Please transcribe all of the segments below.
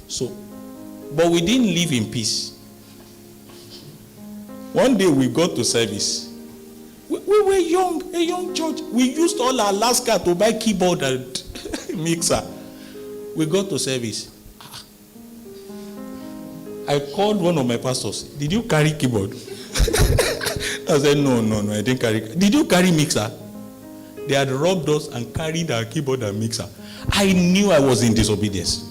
So, but we didn't live in peace. One day we got to service. We were young, a young church. We used all our last card to buy keyboard and mixer. We got to service. I called one of my pastors. Did you carry keyboard? I said, no, I didn't carry. Did you carry mixer? They had robbed us and carried our keyboard and mixer. I knew I was in disobedience.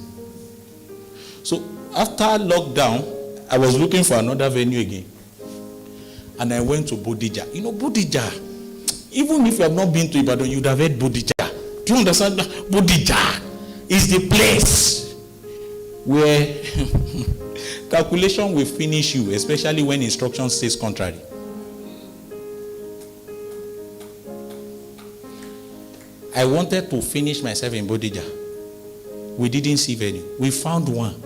So after lockdown, I was looking for another venue again. And I went to Bodija. You know, Bodija, even if you have not been to Ibadan, you'd have heard Bodija. Do you understand? Bodija is the place where calculation will finish you, especially when instruction says contrary. I wanted to finish myself in Bodija. We didn't see venue. We found one.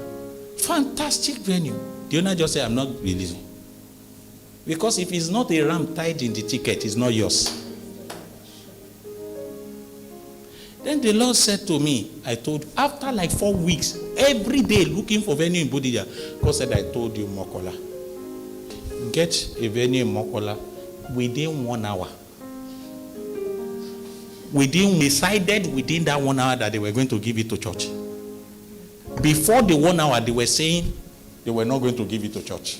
Fantastic venue. The owner just said, I'm not releasing. Because if it's not a ram tied in the ticket, it's not yours. Then the Lord said to me, after like 4 weeks, every day looking for venue in Bodija, God said, I told you, Mokola, get a venue in Mokola within 1 hour. Decided within that 1 hour that they were going to give it to church. Before the 1 hour, they were saying they were not going to give it to church.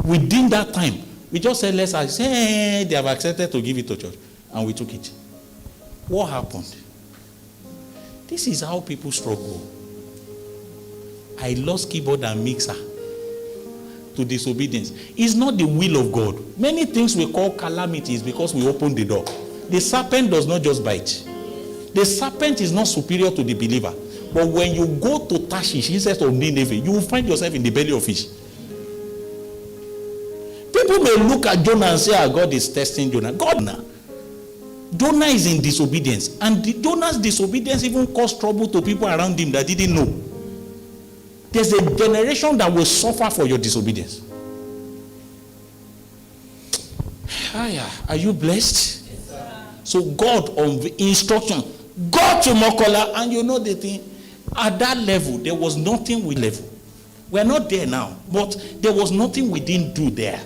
Within that time, we just said, let's say they have accepted to give it to church. And we took it. What happened? This is how people struggle. I lost keyboard and mixer to disobedience. It's not the will of God. Many things we call calamities because we open the door. The serpent does not just bite. The serpent is not superior to the believer. But when you go to Tarshish instead of Nineveh, you will find yourself in the belly of fish. People may look at Jonah and say, God is testing Jonah. Jonah is in disobedience. And Jonah's disobedience even caused trouble to people around him that didn't know. There's a generation that will suffer for your disobedience. Are you blessed? So God on the instruction, go to Mokola, and you know the thing, at that level, there was nothing we level. We're not there now, but there was nothing we didn't do there.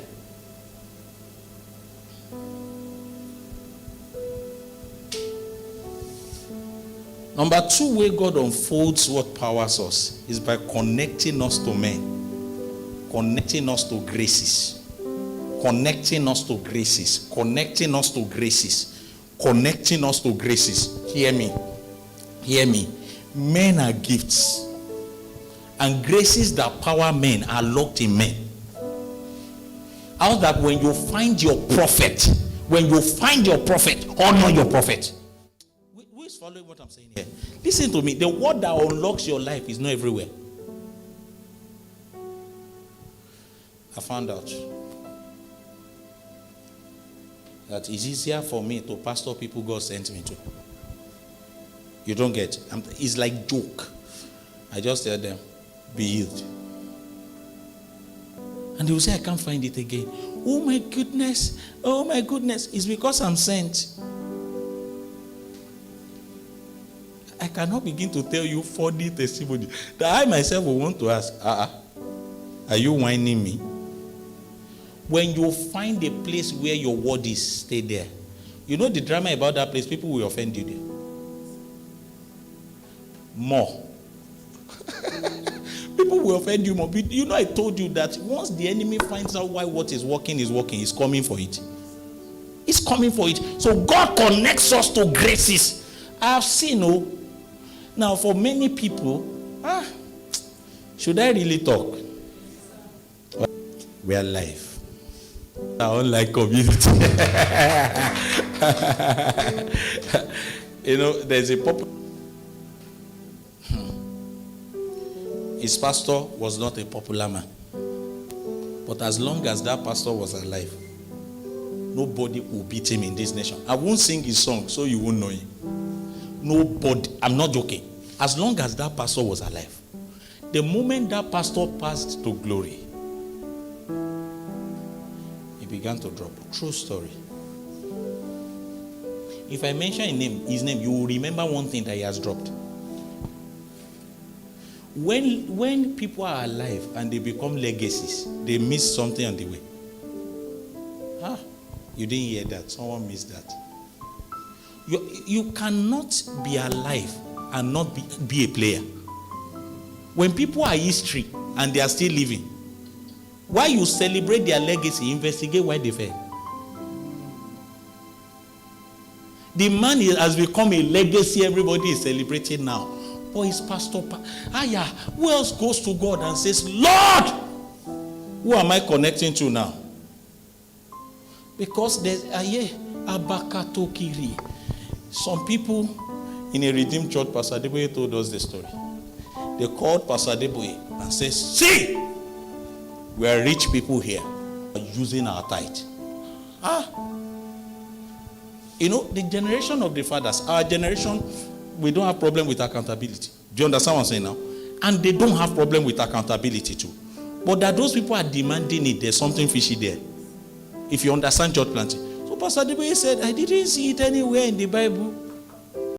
Number 2 way God unfolds what powers us is by connecting us to men, connecting us to graces, connecting us to graces, connecting us to graces, connecting us to graces. Hear me. Men are gifts, and graces that power men are locked in men. How that when you find your prophet, honor your prophet. Who is following what I'm saying here? Listen to me. The word that unlocks your life is not everywhere. I found out that it's easier for me to pastor people God sent me to. You don't get. It's like joke. I just tell them, be healed. And they will say, I can't find it again. Oh my goodness. It's because I'm sent. I cannot begin to tell you 40 testimonies that I myself will want to ask, are you whining me? When you find a place where your word is, stay there. You know the drama about that place, people will offend you there. More. People will offend you more. You know, I told you that once the enemy finds out why what is working, he's coming for it. He's coming for it. So God connects us to graces. I have seen, now for many people, should I really talk? We are live. Our online community. You know, there's a popular. His pastor was not a popular man. But as long as that pastor was alive, nobody will beat him in this nation. I won't sing his song, so you won't know him. Nobody. I'm not joking. As long as that pastor was alive. The moment that pastor passed to glory, he began to drop. True story. If I mention his name, you will remember one thing that he has dropped. When people are alive and they become legacies, they miss something on the way. You didn't hear that. Someone missed that. You cannot be alive and not be a player. When people are history and they are still living, while you celebrate their legacy, investigate why they fell. The man has become a legacy everybody is celebrating now. But his pastor, who else goes to God and says, Lord, who am I connecting to now? Because there's Abakatokiri. Some people in a redeemed church, Pastor Adeboye told us the story. They called Pastor Adeboye and said, see, we are rich people here using our tithe. You know, the generation of the fathers, our generation, we don't have problem with accountability. Do you understand what I'm saying now? And they don't have problem with accountability too. But that those people are demanding it, there's something fishy there. If you understand church planting. So Pastor Adeboye said, I didn't see it anywhere in the Bible